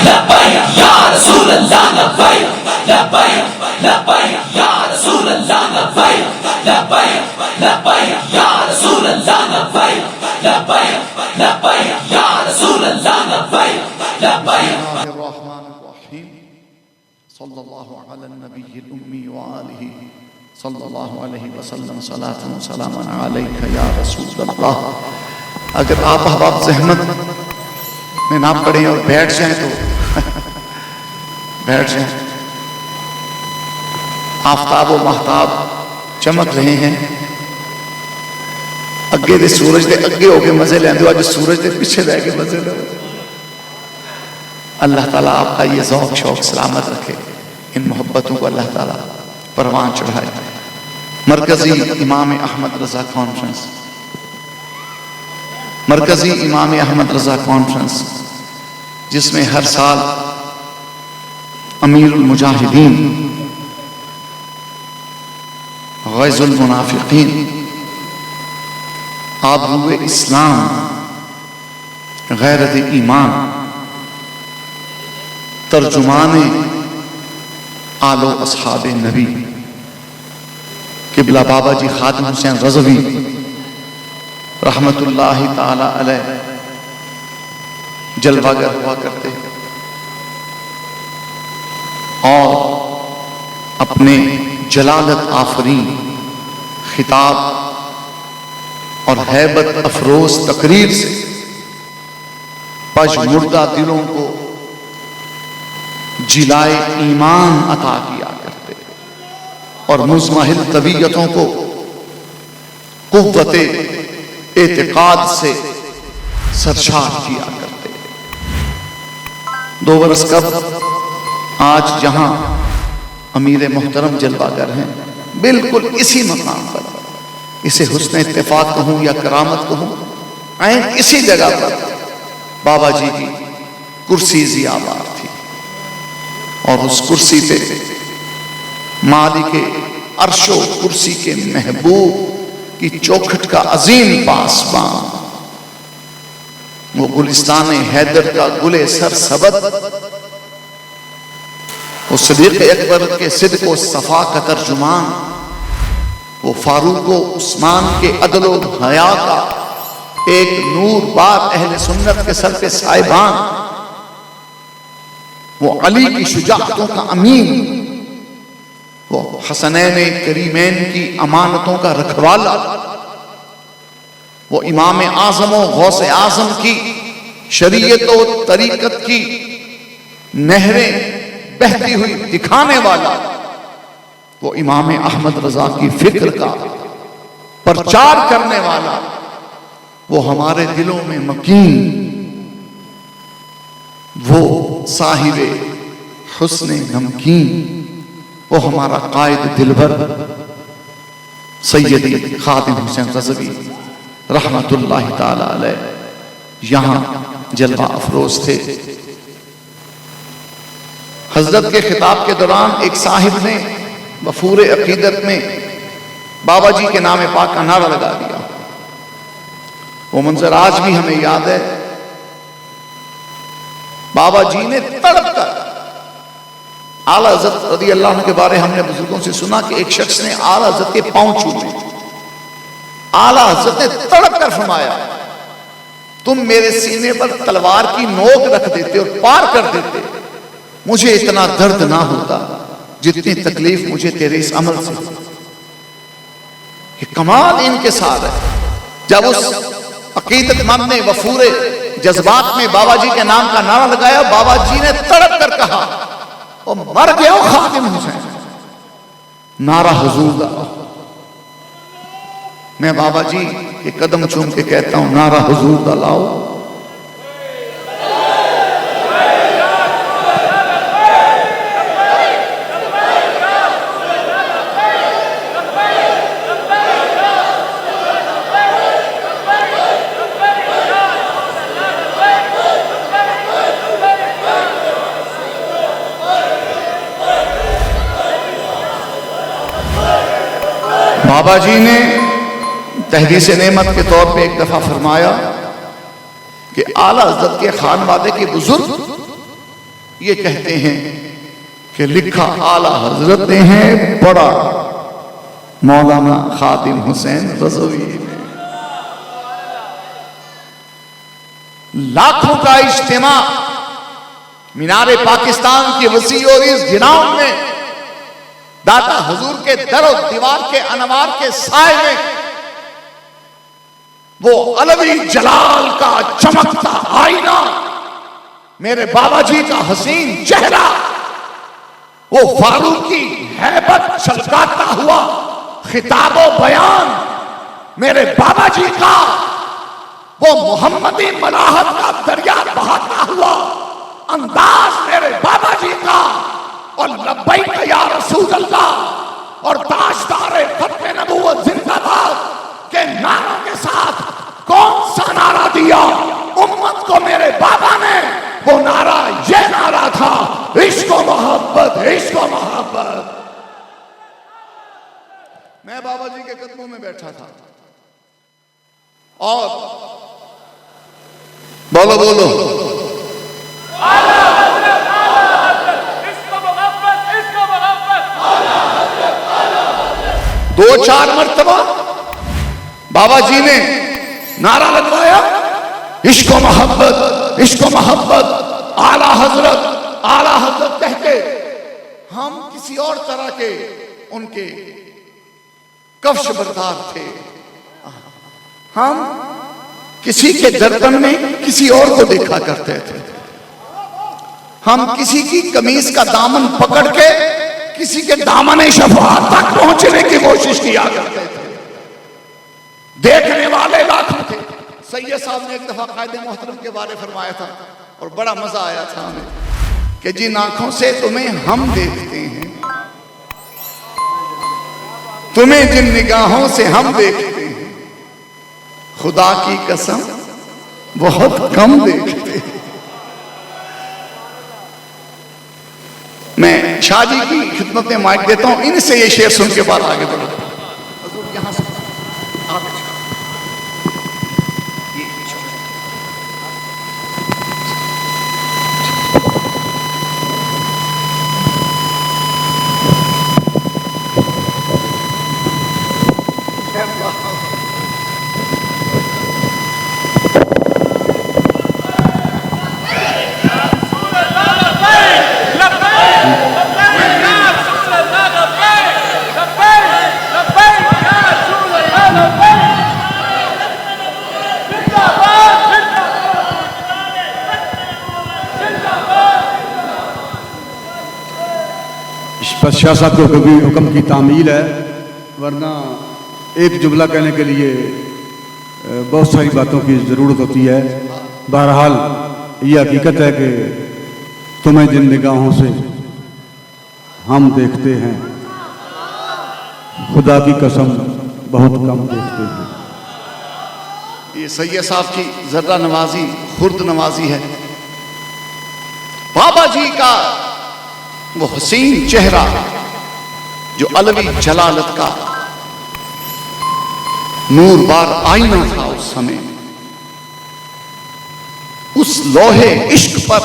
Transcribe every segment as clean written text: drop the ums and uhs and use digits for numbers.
لبیک یا رسول اللہ لبیک لبیک لبیک یا رسول اللہ لبیک لبیک لبیک یا رسول اللہ لبیک لبیک لبیک یا رسول اللہ لبیک لبیک. الرحمن الرحیم صلی اللہ علی النبی الامی وآلہ صلی اللہ علیہ وسلم صلاۃ و سلام علیک یا رسول اللہ. اگر آپ احباب زحمت میں نہ پڑھیں اور بیٹھ جائیں تو بیٹھ جائیں. آفتاب و مہتاب چمک رہے ہیں. اگے دے سورج دے اگے ہو کے مزے لیندے ہو, اج سورج دے پیچھے رہ کے مزے لو. اللہ تعالیٰ آپ کا یہ ذوق شوق سلامت رکھے. ان محبتوں کو اللہ تعالیٰ پروان چڑھائے. مرکزی امام احمد رضا کانفرنس, مرکزی امام احمد رضا کانفرنس جس میں ہر سال امیر المجاہدین غیظ المنافقین آبرو اسلام غیرت ایمان ترجمان آل و اصحاب نبی قبلہ بابا جی خادم حسین رضوی رحمت اللہ تعالی علیہ جلوہ گر ہوا کرتے اور اپنے جلالت آفرین خطاب اور ہیبت افروز تقریر سے پژمردہ دلوں کو جلائے ایمان عطا کیا کرتے اور مزمحل طبیعتوں کو قوت اعتقاد سے سرشار کیا کرتے. 2 برس قبل آج جہاں امیر محترم جلوہ گر ہیں, بالکل اسی مقام پر, اسے حسن اتفاق کہوں یا کرامت کہوں, عین اسی جگہ پر بابا جی کی کرسی زیابار تھی اور اس کرسی پہ مالک عرش و کرسی کے محبوب کی چوکھٹ کا عظیم پاسبان, وہ گلستان حیدر کا گل سرسبد, وہ صدیق اکبر کے صدق و صفا کا ترجمان, وہ فاروق و عثمان کے عدل و حیا کا ایک نور بار اہل سنت کے سر پہ سائبان, وہ علی کی شجاعتوں کا امین, وہ حسنین کریمین کی امانتوں کا رکھوالا, وہ امام اعظم و غوث اعظم کی شریعت و طریقت کی نہریں بہتی ہوئی دکھانے والا, وہ امام احمد رضا کی فکر کا پرچار کرنے والا, وہ ہمارے دلوں میں مکین, وہ صاحب حسن نمکین, وہ ہمارا قائد دلبر سیدی خادم حسین رضوی رحمت اللہ تعالی علیہ یہاں جلوہ افروز تھے. حضرت کے خطاب کے دوران ایک صاحب نے وفور عقیدت میں بابا جی کے نام پاک کا نعرہ لگا دیا. وہ منظر آج بھی ہمیں یاد ہے. بابا جی نے تڑپ کر, اعلیٰ حضرت رضی اللہ عنہ کے بارے ہم نے بزرگوں سے سنا کہ ایک شخص نے اعلیٰ حضرت کے پاؤں چھوئے. اعلیٰ حضرت نے تڑپ کر فرمایا, تم میرے سینے پر تلوار کی نوک رکھ دیتے اور پار کر دیتے, مجھے اتنا درد نہ ہوتا جتنی تکلیف مجھے تیرے اس عمل سے. یہ کمال ان کے ساتھ ہے. جب اس عقیدت مند نے وفور جذبات میں بابا جی کے نام کا نعرہ لگایا, بابا جی نے تڑپ کر کہا, او مر گئے ہو خادم حسین, نعرہ حضور دا. میں بابا جی کے قدم چوم کے کہتا ہوں, نعرہ حضور دا لاؤ. بابا جی نے تحدیث نعمت کے طور پہ ایک دفعہ فرمایا کہ اعلیٰ حضرت کے خانوادے کے بزرگ یہ کہتے ہیں کہ لکھا اعلیٰ حضرت نے ہے، پڑھا مولانا خادم حسین رضوی نے۔ لاکھوں کا اجتماع مینار پاکستان کی وسیع اور اس گراؤنڈ میں داتا حضور کے در و دیوار کے انوار کے سائے میں وہ علوی جلال کا چمکتا آئینہ، میرے بابا جی کا حسین چہرہ، وہ فاروقی ہیبت چھلکاتا ہوا خطاب و بیان، میرے بابا جی کا وہ محمدی ملاحت کا دریا بہاتا ہوا انداز، میرے بابا جی کا، اور لبیک یا رسول اللہ اور تاجدار ختم نبوت زندہ باد کے نعروں کے ساتھ کون سا نعرہ دیا امت کو میرے بابا نے؟ وہ نعرہ یہ نعرہ تھا، عشق و محبت، عشق و محبت۔ میں بابا جی کے قدموں میں بیٹھا تھا اور بولو بولو دو چار مرتبہ بابا جی نے نعرہ لگوایا، عشق و محبت، عشق و محبت، اعلیٰ حضرت، اعلیٰ حضرت کہہ کے ہم کسی اور طرح کے ان کے کفش بردار تھے، ہم کسی کے گردن میں کسی اور کو دیکھا کرتے تھے، ہم کسی کی قمیص کا دامن پکڑ کے کسی کے دامن شفاعت تک پہنچنے کی کوشش کیا کرتے تھے، دیکھنے والے لاکھوں تھے۔ سید صاحب نے ایک دفعہ قائد محترم کے بارے فرمایا تھا اور بڑا مزہ آیا تھا ہمیں کہ جن آنکھوں سے تمہیں ہم دیکھتے ہیں، تمہیں جن نگاہوں سے ہم دیکھتے ہیں، خدا کی قسم بہت کم دیکھتے ہیں۔ میں شاہ جی کی خدمت میں مائک دیتا ہوں، ان سے یہ شعر سن کے بعد آگے بڑھو۔ حضور یہاں سے شاہ صاحب کو کبھی حکم کی تعمیل ہے، ورنہ ایک جملہ کہنے کے لیے بہت ساری باتوں کی ضرورت ہوتی ہے۔ بہرحال یہ حقیقت ہے کہ تمہیں جن نگاہوں سے ہم دیکھتے ہیں، خدا کی قسم بہت کم دیکھتے ہیں۔ یہ سید صاحب کی ذرہ نوازی، خرد نوازی ہے۔ بابا جی کا وہ حسین چہرہ جو علوی جلالت کا نور بار آئینہ تھا اس سمے، اس لوہے عشق پر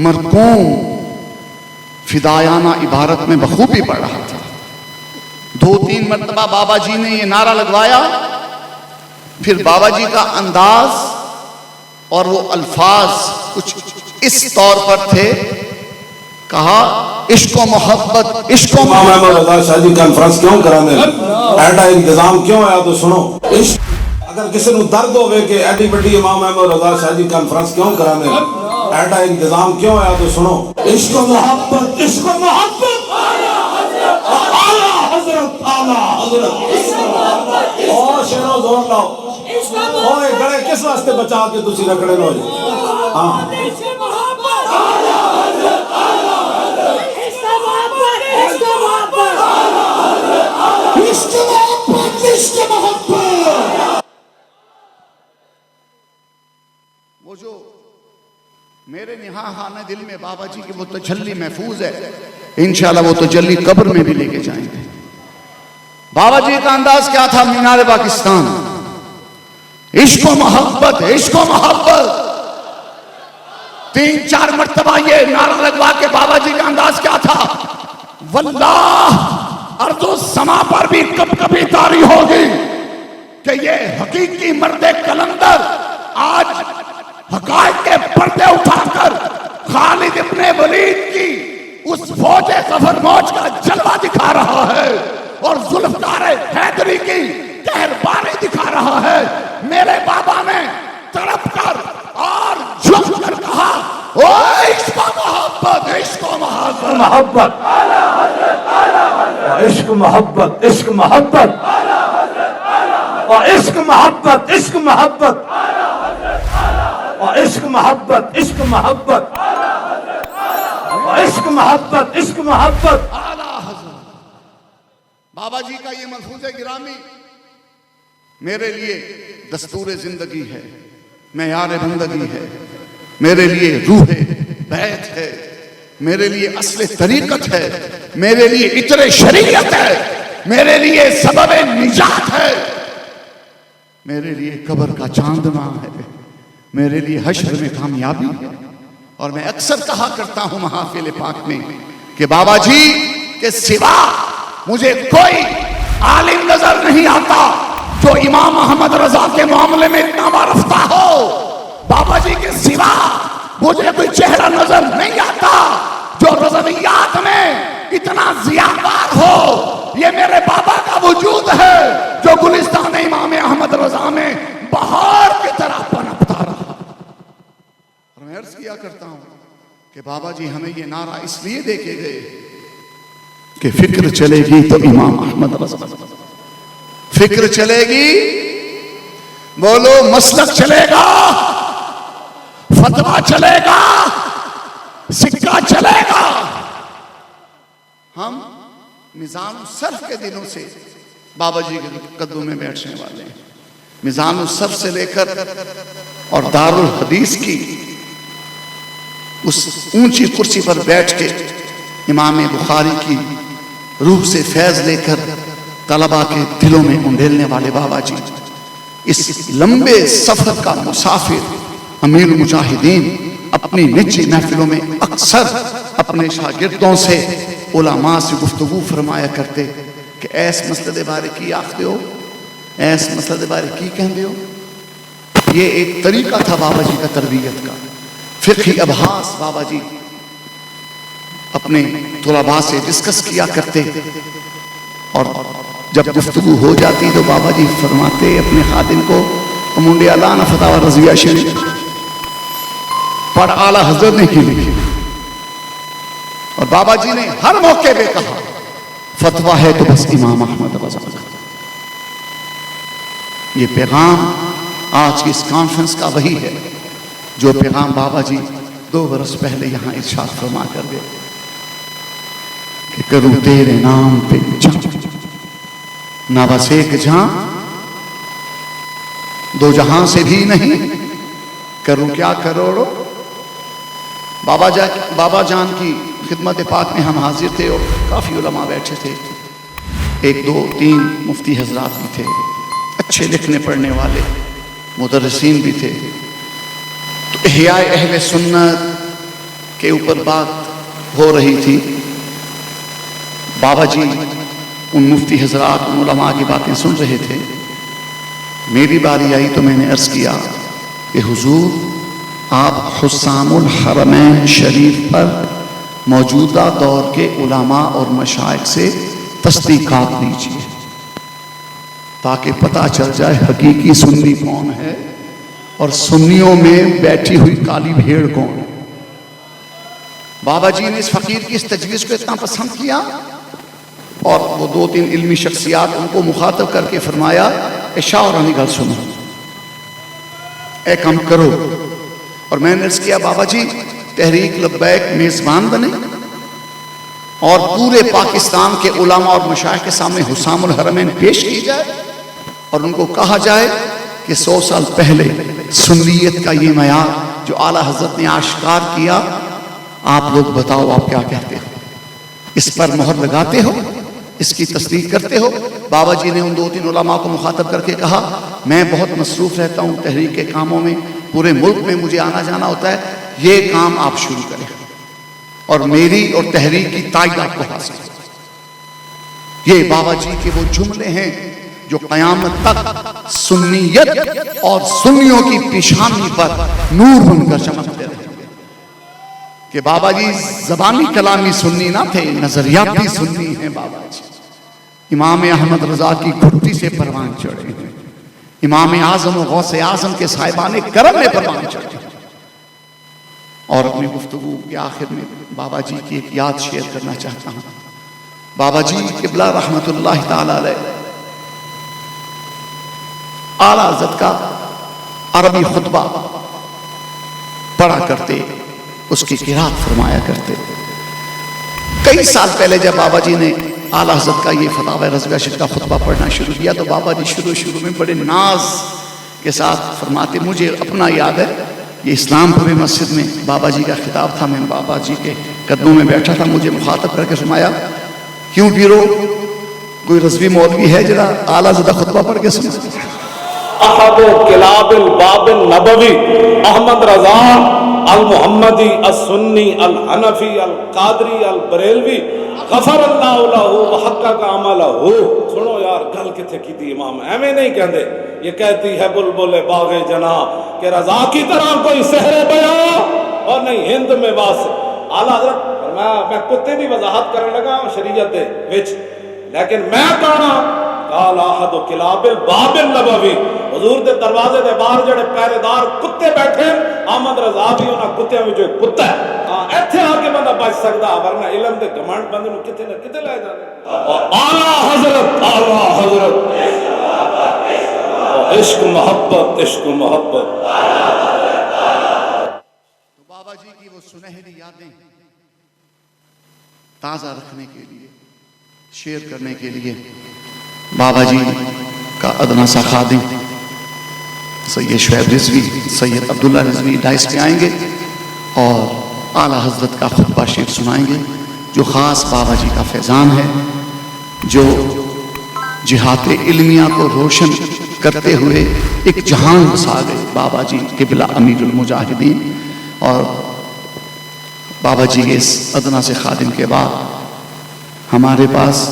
مرقوم فدایانہ عبارت میں بخوبی پڑھ رہا تھا۔ دو تین مرتبہ بابا جی نے یہ نعرہ لگوایا، پھر بابا جی کا انداز اور وہ الفاظ کچھ اس طور پر تھے، کہا عشق و محبت، عشق و امام احمد رضا شاہ جی کانفرنس کیوں کرانے ایڈا انتظام کیوں آیا تو سنو۔ اگر کسی نو درد ہوئے کہ ایڈی بڑی امام احمد رضا شاہ جی کانفرنس کیوں کرانے ایڈا انتظام کیوں آیا تو سنو۔ عشق و محبت، عشق و محبت، اعلیٰ حضرت، اعلیٰ حضرت، اور شیروں زور لاؤ، اوہ گڑے کس واسطے بچا کے تسی رکھڑے لو جی۔ ہاں وہ جو میرے نہاں خانہ دل میں بابا جی کی وہ تجلی محفوظ ہے، انشاءاللہ وہ تجلی قبر میں بھی لے کے جائیں گے۔ بابا جی کا انداز کیا تھا مینار پاکستان؟ عشق و محبت، عشق و محبت، 3-4 مرتبہ یہ نعرہ لگوا کے بابا جی کا انداز کیا تھا؟ واللہ ارض و سما پر بھی کب کبھی طاری ہوگی کہ یہ حقیقی مرد کلندر آج حقائق کے پردے اٹھا کر خالد ابن ولید کی اس فوج ظفر موج کا جلوہ دکھا رہا ہے اور ذوالفقار حیدری کی قہربانی دکھا رہا ہے۔ میرے بابا نے تڑپ کر اور جھک کر کہا او عشق و محبت، عشق و محبت، محبت، عشق محبت، عشق محبت، عشق محبت، عشق محبت، عشق محبت، عشق محبت، عشق محبت، عشق محبت۔ اعلیٰ حضرت بابا جی کا یہ ملفوظ گرامی میرے لیے دستور زندگی ہے، معیار بندگی ہے، میرے لیے روح بیت ہے، میرے لیے اصل طریقت ہے، میرے لیے عطر شریعت ہے، میرے لیے سبب نجات ہے، میرے لیے قبر کا چاندنا ہے، میرے لیے حشر میں کامیابی ہے۔ اور میں اکثر کہا کرتا ہوں محافل پاک میں کہ بابا جی کے سوا مجھے کوئی عالم نظر نہیں آتا جو امام احمد رضا کے معاملے میں اتنا وارفتہ ہو۔ بابا جی کے سوا مجھے کوئی چہرہ نظر نہیں آتا جو رضویات میں اتنا ضیاءبار ہو۔ یہ میرے بابا کا وجود ہے جو گلستان امام احمد رضا میں بہار کی طرح پنپتا رہا۔ اور میں عرض کیا کرتا ہوں کہ بابا جی ہمیں یہ نعرہ اس لیے دے کے گئے کہ فکر چلے گی تو امام احمد رضا، فکر چلے گی بولو مسلک چلے گا، فتویٰ چلے گا، سکہ چلے گا۔ ہم میزان الصرف کے دنوں سے بابا جی کے قدموں میں بیٹھنے والے ہیں۔ میزان الصرف سے لے کر اور دارالحدیث کی اس اونچی کرسی پر بیٹھ کے امام بخاری کی روح سے فیض لے کر طلبہ کے دلوں میں انڈیلنے والے بابا جی، اس لمبے سفر کا مسافر امیر المجاہدین اپنی نجی محفلوں میں اکثر اپنے شاگردوں سے علماء سے گفتگو فرمایا کرتے کہ ایس مسئلے دے بارے کی آخدے ہو، ایس مسئلے دے بارے کی کہندے ہو۔ یہ ایک طریقہ تھا بابا جی کا تربیت کا، فقہی ابحاث بابا جی اپنے طلباء سے ڈسکس کیا کرتے، اور جب گفتگو ہو جاتی تو بابا جی فرماتے اپنے خادم کو منڈی علانہ فتاوی رضویہ شریف پر اعلیٰ حضرت نے کی لکھی، اور بابا جی نے ہر موقع پہ کہا فتویٰ ہے تو بس امام احمد رضا۔ یہ پیغام آج کی اس کانفرنس کا وہی ہے جو پیغام بابا جی 2 برس پہلے یہاں ارشاد فرما کر گئے کہ کروں تیرے نام پہ جان، نہ بس ایک جہاں 2 جہاں سے بھی نہیں، کروں کیا کروڑوں۔ بابا جان کی خدمت پاک میں ہم حاضر تھے اور کافی علماء بیٹھے تھے، 1 2 3 مفتی حضرات بھی تھے، اچھے لکھنے پڑھنے والے مدرسین بھی تھے۔ تو احیاء اہل سنت کے اوپر بات ہو رہی تھی، بابا جی ان مفتی حضرات ان علماء کی باتیں سن رہے تھے۔ میری باری آئی تو میں نے عرض کیا کہ حضور آپ حسام الحرمین شریف پر موجودہ دور کے علماء اور مشائخ سے تصدیقات لیجیے تاکہ پتہ چل جائے حقیقی سنی کون ہے اور سنیوں میں بیٹھی ہوئی کالی بھیڑ کون ہے۔ بابا جی نے اس فقیر کی اس تجویز کو اتنا پسند کیا اور وہ 2 3 علمی شخصیات ان کو مخاطب کر کے فرمایا عشاء اور رانی گل سنو، ایک کام کرو۔ اور میں نے عرض کیا بابا جی تحریک لبیک میزبان بنے اور پورے پاکستان کے علماء اور مشائخ کے سامنے حسام الحرمین پیش کی جائے اور ان کو کہا جائے کہ 100 سال پہلے سنیت کا یہ معیار جو اعلیٰ حضرت نے آشکار کیا، آپ لوگ بتاؤ آپ کیا کہتے ہو، اس پر مہر لگاتے ہو، اس کی تصدیق کرتے ہو۔ بابا جی نے ان 2 3 علماء کو مخاطب کر کے کہا میں بہت مصروف رہتا ہوں تحریک کے کاموں میں، پورے ملک میں مجھے آنا جانا ہوتا ہے، یہ کام آپ شروع کریں اور میری اور تحریک کی تائید آپ کو حاصل ہے۔ یہ بابا جی کے وہ جملے ہیں جو قیامت تک سنیت اور سنیوں کی پیشانی پر نور بن کر چمکتے رہیں گے کہ بابا جی زبانی کلامی سنی نہ تھے، نظریاتی سنی ہیں بابا جی۔ امام احمد رضا کی گھٹی سے پروان چڑھے ہیں، امام اعظم و غوث اعظم کے صاحبان کرم میں پروان چڑھے ہیں۔ اور اپنی گفتگو کے آخر میں بابا جی کی ایک یاد شیئر کرنا چاہتا ہوں۔ بابا جی قبلہ رحمت اللہ تعالی علیہ اعلیٰ حضرت کا عربی خطبہ پڑھا کرتے، اس کی قرات فرمایا کرتے۔ کئی سال پہلے جب بابا جی نے اعلیٰ حضرت کا یہ فتاوی رضویہ شریف کا خطبہ پڑھنا شروع کیا تو بابا جی شروع میں بڑے ناز کے ساتھ فرماتے، مجھے اپنا یاد ہے یہ اسلام پوری مسجد میں بابا جی کا خطاب تھا، میں بابا جی کے قدموں میں بیٹھا تھا، مجھے مخاطب کر کے فرمایا، کیوں پیرو کوئی رضوی مولوی ہے جرا اعلیٰ حضرت کا خطبہ پڑھ کے سنا۔ احد کلاب الباب النبوی احمد رضا المحمدی السنی الحنفی القادری البریلوی غفر اللہ لہ وحقق عملہ۔ سنو یار گل کتھے کی تھی امام، ایویں نہیں کہندے، یہ کہتی ہے بلبل باغ جناح کہ رضا کی طرح کوئی سحر بیان اور نہیں ہند میں واسع۔ اعلیٰ حضرت میں کتے دی وضاحت کرنے لگا شریعت دے وچ، لیکن میں کہنا قال احد کلاب الباب النبوی، حضور دے دروازے دے باہر جڑے پہرے دار کتے بیٹھے، احمد رضا بھی انہاں کتےاں وچوں ایک کتا ہے۔ ایتھے آ کے بندہ بچ سکدا، ورنہ علم دے گھمنڈ بندے نوں کتے نہ کتے لے جاندے۔ اعلیٰ حضرت عشق محبت، عشق محبت۔ تو بابا جی کی وہ سنہری یادیں تازہ رکھنے کے لیے، شیئر کرنے کے لیے بابا جی کا ادنا سا خادم سید شعیب رضوی، سید عبداللہ رضوی ڈائس پہ آئیں گے اور اعلیٰ حضرت کا خطبہ شریف سنائیں گے، جو خاص بابا جی کا فیضان ہے، جو جہات علمیہ کو روشن کرتے ہوئے ایک جہان بسا گئے بابا جی قبلہ امیر المجاہدین۔ اور بابا جی کے اس ادنا سے خادم کے بعد ہمارے پاس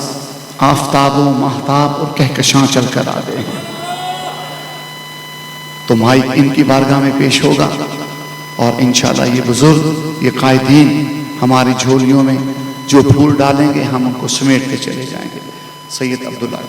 آفتاب و ماہتاب اور کہکشاں چل کر آ گئے ہیں، تو مائک ان کی بارگاہ میں پیش ہوگا اور انشاءاللہ یہ بزرگ، یہ قائدین ہماری جھولیوں میں جو پھول ڈالیں گے ہم ان کو سمیٹ کے چلے جائیں گے۔ سید عبداللہ